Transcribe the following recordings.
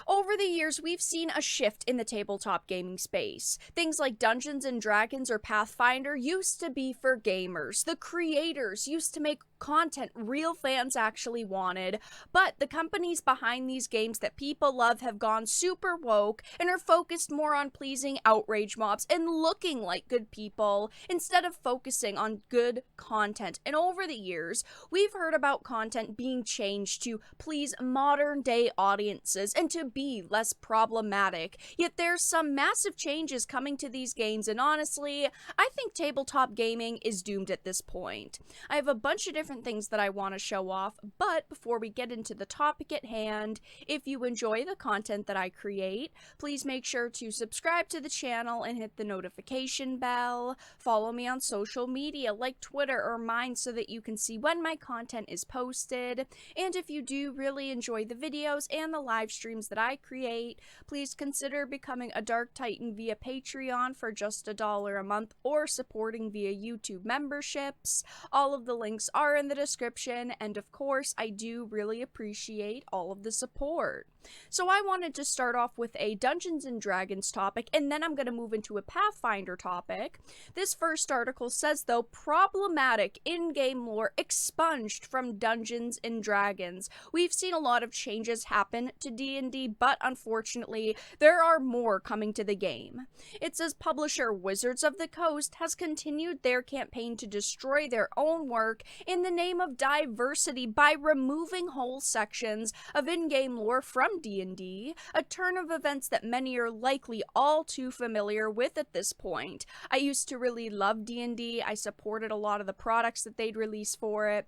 Over the years, we've seen a shift in the tabletop gaming space. Things like Dungeons and Dragons or Pathfinder used to be for gamers. The creators used to make content real fans actually wanted, but the companies behind these games that people love have gone super woke and are focused more on pleasing outrage mobs and looking like good people instead of focusing on good content. And over the years, we've heard about content being changed to please modern day audiences and to be less problematic. Yet there's some massive changes coming to these games, and honestly, I think tabletop gaming is doomed at this point. I have a bunch of different things that I want to show off, but before we get into the topic at hand, if you enjoy the content that I create, please make sure to subscribe to the channel and hit the notification bell. Follow me on social media like Twitter or mine so that you can see when my content is posted. And if you do really enjoy the videos and the live streams that I create, please consider becoming a Dark Titan via Patreon for just $1 a month or supporting via YouTube memberships. All of the links are in the description, and of course, I do really appreciate all of the support. So I wanted to start off with a Dungeons and Dragons topic, and then I'm going to move into a Pathfinder topic. This first article says, though, problematic in-game lore expunged from Dungeons and Dragons. We've seen a lot of changes happen to D&D, but unfortunately, there are more coming to the game. It says publisher Wizards of the Coast has continued their campaign to destroy their own work in the name of diversity by removing whole sections of in-game lore from D&D, a turn of events that many are likely all too familiar with at this point. I used to really love D&D. I supported a lot of the products that they'd release for it.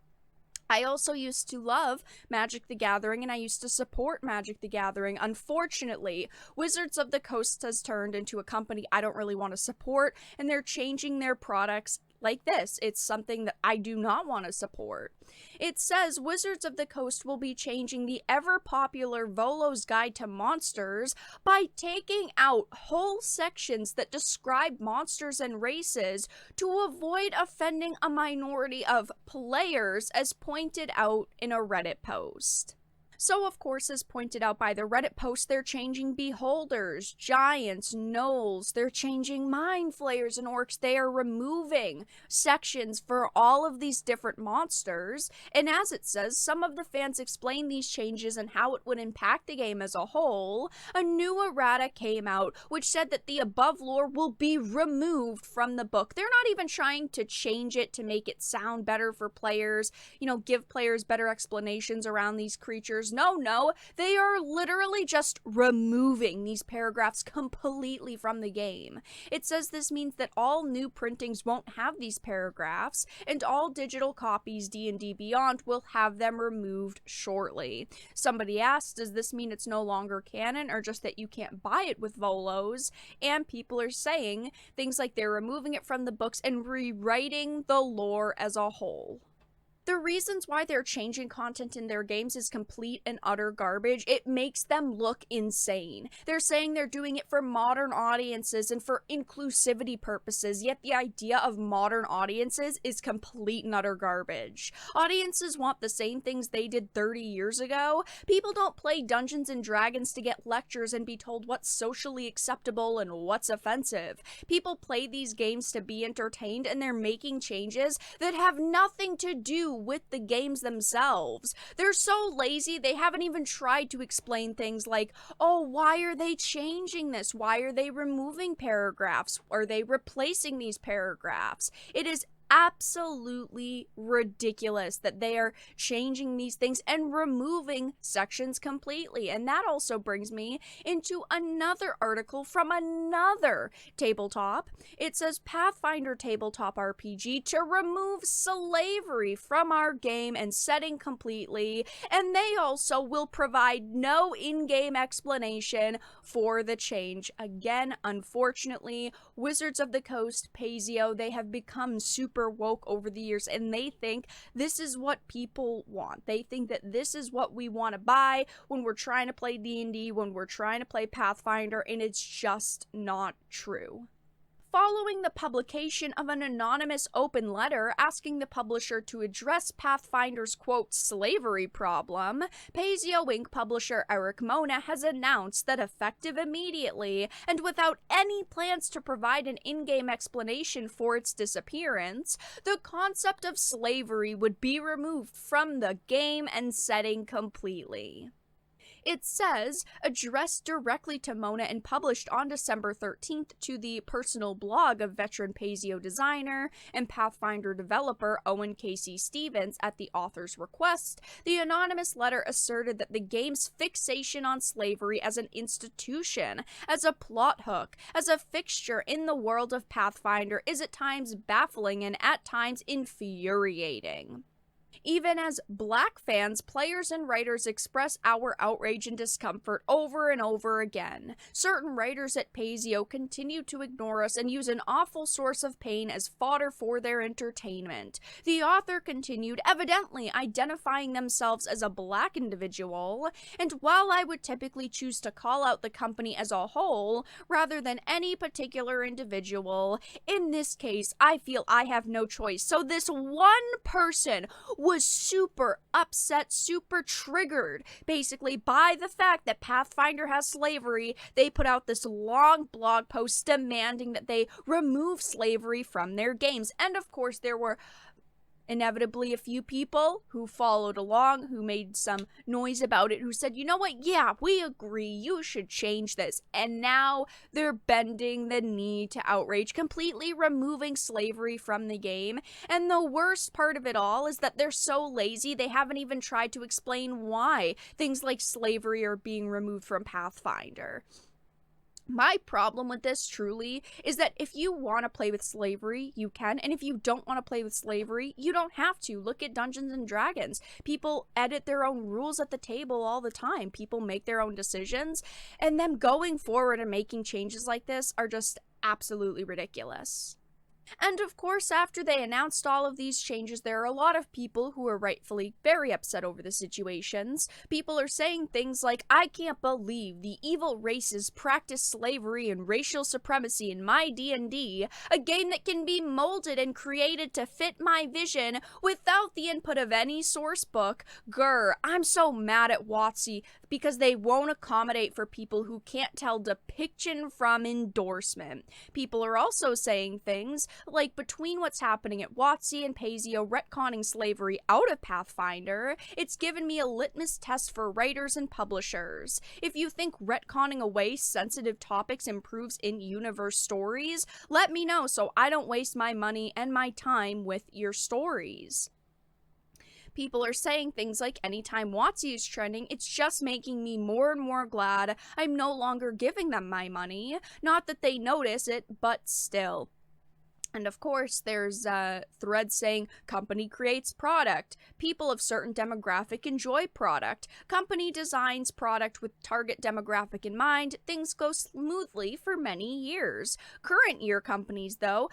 I also used to love Magic the Gathering, and I used to support Magic the Gathering. Unfortunately, Wizards of the Coast has turned into a company I don't really want to support, and they're changing their products like this. It's something that I do not want to support. It says Wizards of the Coast will be changing the ever-popular Volo's Guide to Monsters by taking out whole sections that describe monsters and races to avoid offending a minority of players, as pointed out in a Reddit post. So, of course, as pointed out by the Reddit post, they're changing beholders, giants, gnolls, they're changing mind flayers and orcs. They are removing sections for all of these different monsters. And as it says, some of the fans explain these changes and how it would impact the game as a whole. A new errata came out, which said that the above lore will be removed from the book. They're not even trying to change it to make it sound better for players, give players better explanations around these creatures. No, they are literally just removing these paragraphs completely from the game. It says this means that all new printings won't have these paragraphs, and all digital copies D&D Beyond will have them removed shortly. Somebody asked, does this mean it's no longer canon, or just that you can't buy it with Volos? And people are saying things like they're removing it from the books and rewriting the lore as a whole. The reasons why they're changing content in their games is complete and utter garbage. It makes them look insane. They're saying they're doing it for modern audiences and for inclusivity purposes, yet the idea of modern audiences is complete and utter garbage. Audiences want the same things they did 30 years ago. People don't play Dungeons and Dragons to get lectures and be told what's socially acceptable and what's offensive. People play these games to be entertained, and they're making changes that have nothing to do with the games themselves. They're so lazy, they haven't even tried to explain things like, oh, why are they changing this? Why are they removing paragraphs? Are they replacing these paragraphs? It is absolutely ridiculous that they are changing these things and removing sections completely. And that also brings me into another article from another tabletop. It says Pathfinder tabletop RPG to remove slavery from our game and setting completely, and they also will provide no in-game explanation for the change. Again, unfortunately, Wizards of the Coast, Pazio, they have become super woke over the years, and they think this is what people want. They think that this is what we want to buy when we're trying to play D&D, when we're trying to play Pathfinder, and it's just not true. following the publication of an anonymous open letter asking the publisher to address Pathfinder's, quote, slavery problem, Paisio Inc. publisher Eric Mona has announced that effective immediately, and without any plans to provide an in-game explanation for its disappearance, the concept of slavery would be removed from the game and setting completely. It says, addressed directly to Mona and published on December 13th to the personal blog of veteran Paisio designer and Pathfinder developer Owen Casey Stevens at the author's request, the anonymous letter asserted that the game's fixation on slavery as an institution, as a plot hook, as a fixture in the world of Pathfinder is at times baffling and at times infuriating. Even as Black fans, players and writers express our outrage and discomfort over and over again. Certain writers at Paisio continue to ignore us and use an awful source of pain as fodder for their entertainment. The author continued, evidently identifying themselves as a Black individual, and while I would typically choose to call out the company as a whole, rather than any particular individual, in this case, I feel I have no choice. So this one person was super upset, super triggered, basically, by the fact that Pathfinder has slavery. They put out this long blog post demanding that they remove slavery from their games. And of course, there were inevitably a few people who followed along, who made some noise about it, who said, you know what, yeah, we agree, you should change this. And now they're bending the knee to outrage, completely removing slavery from the game. And the worst part of it all is that they're so lazy, they haven't even tried to explain why things like slavery are being removed from Pathfinder. My problem with this, truly, is that if you want to play with slavery, you can, and if you don't want to play with slavery, you don't have to. Look at Dungeons and Dragons. People edit their own rules at the table all the time. People make their own decisions, and them going forward and making changes like this are just absolutely ridiculous. And of course, after they announced all of these changes, there are a lot of people who are rightfully very upset over the situations. People are saying things like, I can't believe the evil races practice slavery and racial supremacy in my D&D, a game that can be molded and created to fit my vision without the input of any source book. Grr, I'm so mad at WotC because they won't accommodate for people who can't tell depiction from endorsement. People are also saying things like, between what's happening at WotC and Paisio retconning slavery out of Pathfinder, it's given me a litmus test for writers and publishers. If you think retconning away sensitive topics improves in-universe stories, let me know so I don't waste my money and my time with your stories. People are saying things like, anytime WotC is trending, it's just making me more and more glad I'm no longer giving them my money. Not that they notice it, but still. And of course, there's threads saying, company creates product. People of certain demographic enjoy product. Company designs product with target demographic in mind. Things go smoothly for many years. Current year companies, though,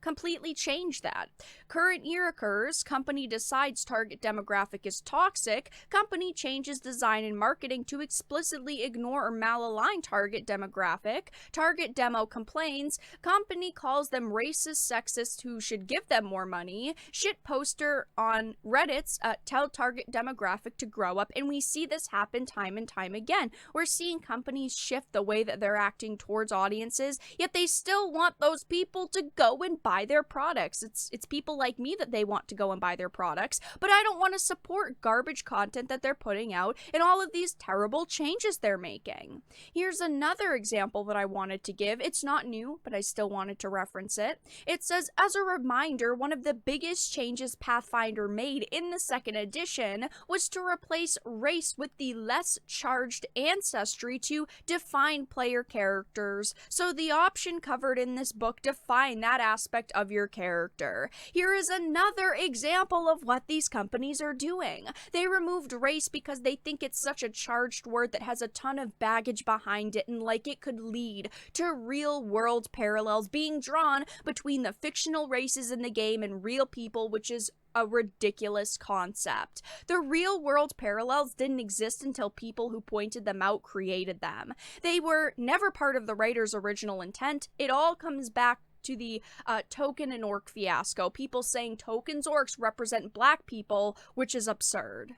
completely change that. Current year occurs, company decides target demographic is toxic, company changes design and marketing to explicitly ignore or malalign target demographic, target demo complains, company calls them racist, sexist who should give them more money, shit poster on Reddits tell target demographic to grow up, and we see this happen time and time again. We're seeing companies shift the way that they're acting towards audiences, yet they still want those people to go and buy their products. It's people like me that they want to go and buy their products, but I don't want to support garbage content that they're putting out and all of these terrible changes they're making. Here's another example that I wanted to give. It's not new, but I still wanted to reference it. It says, as a reminder, one of the biggest changes Pathfinder made in the second edition was to replace race with the less charged ancestry to define player characters. So the option covered in this book define that aspect of your character. Here is another example of what these companies are doing. They removed race because they think it's such a charged word that has a ton of baggage behind it, and like it could lead to real world parallels being drawn between the fictional races in the game and real people, which is a ridiculous concept. The real world parallels didn't exist until people who pointed them out created them. They were never part of the writer's original intent. It all comes back to the token and orc fiasco. People saying tokens orcs represent black people, which is absurd.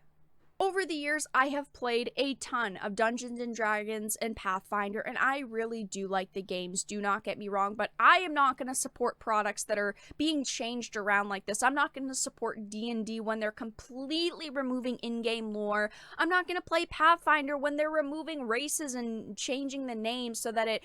Over the years, I have played a ton of Dungeons & Dragons and Pathfinder, and I really do like the games, do not get me wrong, but I am not going to support products that are being changed around like this. I'm not going to support D&D when they're completely removing in-game lore. I'm not going to play Pathfinder when they're removing races and changing the names so that it,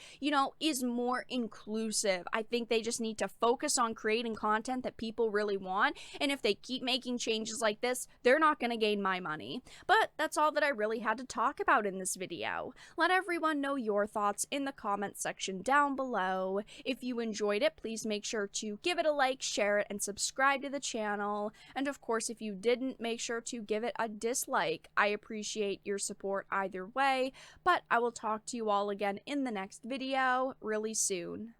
is more inclusive. I think they just need to focus on creating content that people really want, and if they keep making changes like this, they're not going to gain my money. But that's all that I really had to talk about in this video. Let everyone know your thoughts in the comments section down below. If you enjoyed it, please make sure to give it a like, share it, and subscribe to the channel. And of course, if you didn't, make sure to give it a dislike. I appreciate your support either way, but I will talk to you all again in the next video really soon.